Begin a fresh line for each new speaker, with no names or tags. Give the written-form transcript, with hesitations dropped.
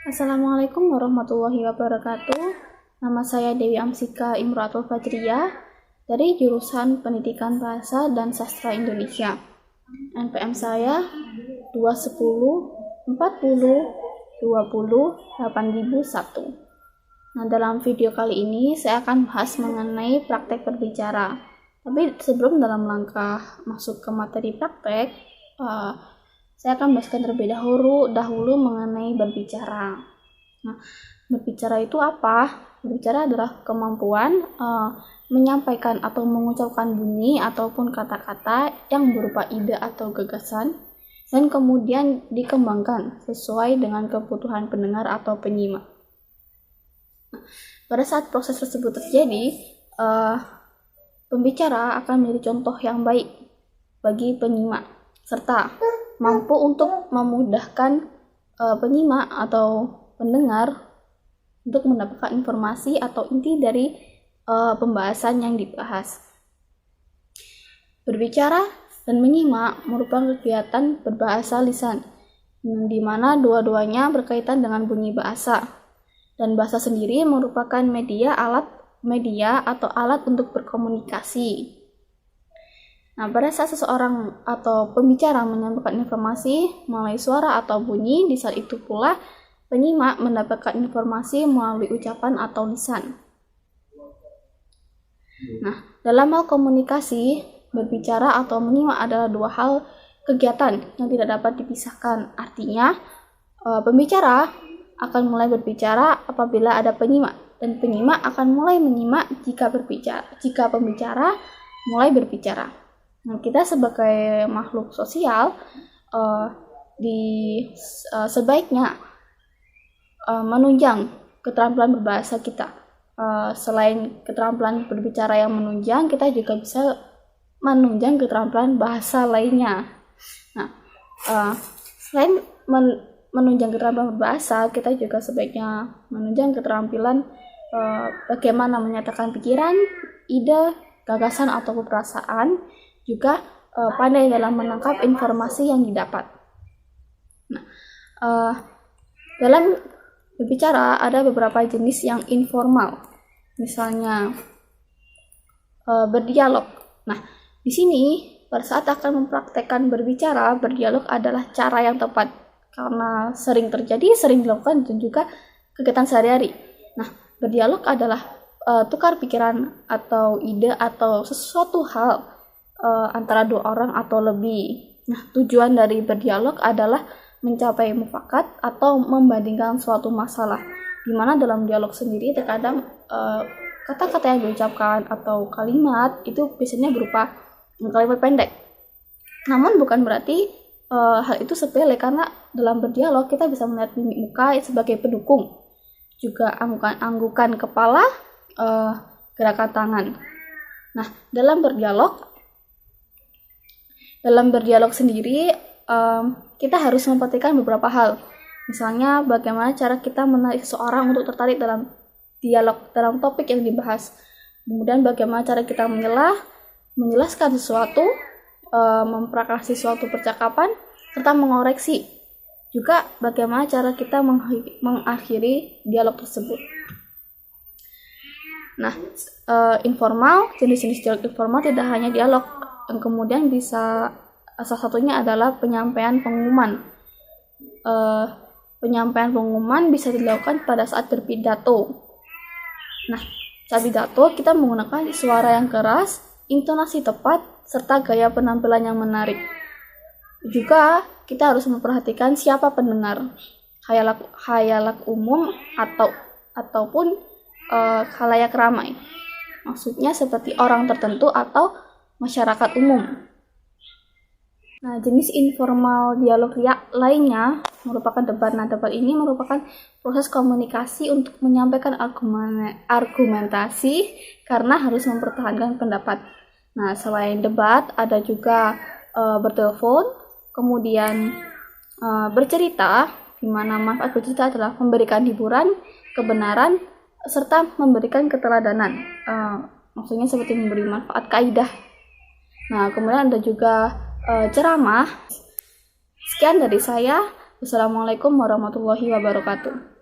Assalamualaikum warahmatullahi wabarakatuh. Nama saya Dewi Amsika Imroatul Fajriyah dari jurusan Pendidikan Bahasa dan Sastra Indonesia. NPM saya 210 40 20 8001. Nah, dalam video kali ini saya akan bahas mengenai praktek berbicara. Tapi sebelum dalam langkah masuk ke materi praktek, saya akan bahaskan terlebih dahulu mengenai berbicara. Nah, berbicara itu apa? Berbicara adalah kemampuan menyampaikan atau mengucapkan bunyi ataupun kata-kata yang berupa ide atau gagasan dan kemudian dikembangkan sesuai dengan kebutuhan pendengar atau penyimak. Nah, pada saat proses tersebut terjadi, pembicara akan menjadi contoh yang baik bagi penyimak serta mampu untuk memudahkan penyimak atau pendengar untuk mendapatkan informasi atau inti dari pembahasan yang dibahas. Berbicara dan menyimak merupakan kegiatan berbahasa lisan, di mana dua-duanya berkaitan dengan bunyi bahasa. Dan bahasa sendiri merupakan media atau alat untuk berkomunikasi. Nah, pada saat seseorang atau pembicara menyampaikan informasi melalui suara atau bunyi, di saat itu pula penyimak mendapatkan informasi melalui ucapan atau lisan. Nah, dalam hal komunikasi, berbicara atau menyimak adalah dua hal kegiatan yang tidak dapat dipisahkan. Artinya, pembicara akan mulai berbicara apabila ada penyimak, dan penyimak akan mulai menyimak jika pembicara mulai berbicara. Nah, kita sebagai makhluk sosial sebaiknya menunjang keterampilan berbahasa kita. Selain keterampilan berbicara yang menunjang, kita juga bisa menunjang keterampilan bahasa lainnya. Nah, selain menunjang keterampilan berbahasa, kita juga sebaiknya menunjang keterampilan bagaimana menyatakan pikiran, ide, gagasan atau perasaan, juga pandai dalam menangkap informasi yang didapat. Nah, dalam berbicara ada beberapa jenis yang informal, misalnya berdialog. Nah, di sini pada saat akan mempraktekkan berbicara, berdialog adalah cara yang tepat karena sering terjadi, sering dilakukan, dan juga kegiatan sehari-hari. Nah, berdialog adalah tukar pikiran atau ide atau sesuatu hal antara dua orang atau lebih. Nah, tujuan dari berdialog adalah mencapai mufakat atau membandingkan suatu masalah, di mana dalam dialog sendiri terkadang kata-kata yang diucapkan atau kalimat itu biasanya berupa kalimat pendek. Namun bukan berarti hal itu sepele, karena dalam berdialog kita bisa melihat mimik muka sebagai pendukung, juga anggukan kepala, gerakan tangan. Nah, dalam berdialog sendiri kita harus memperhatikan beberapa hal. Misalnya bagaimana cara kita menarik seseorang untuk tertarik dalam dialog, dalam topik yang dibahas. Kemudian bagaimana cara kita menjelaskan sesuatu, memprakrasi suatu percakapan, serta mengoreksi. Juga bagaimana cara kita mengakhiri dialog tersebut. Nah, jenis-jenis dialog informal tidak hanya dialog, yang kemudian bisa salah satunya adalah penyampaian pengumuman. Penyampaian pengumuman bisa dilakukan pada saat berpidato. Nah, saat pidato kita menggunakan suara yang keras, intonasi tepat, serta gaya penampilan yang menarik. Juga kita harus memperhatikan siapa pendengar, khayalak umum ataupun khalayak ramai. Maksudnya seperti orang tertentu atau masyarakat umum. Nah, jenis informal dialog lainnya merupakan debat. Nah, debat ini merupakan proses komunikasi untuk menyampaikan argumentasi karena harus mempertahankan pendapat. Nah, selain debat ada juga bertelepon, kemudian bercerita, di mana manfaat bercerita adalah memberikan hiburan, kebenaran, serta memberikan keteladanan. Maksudnya seperti memberi manfaat kaidah. Nah, kemudian ada juga ceramah. Sekian dari saya. Wassalamualaikum warahmatullahi wabarakatuh.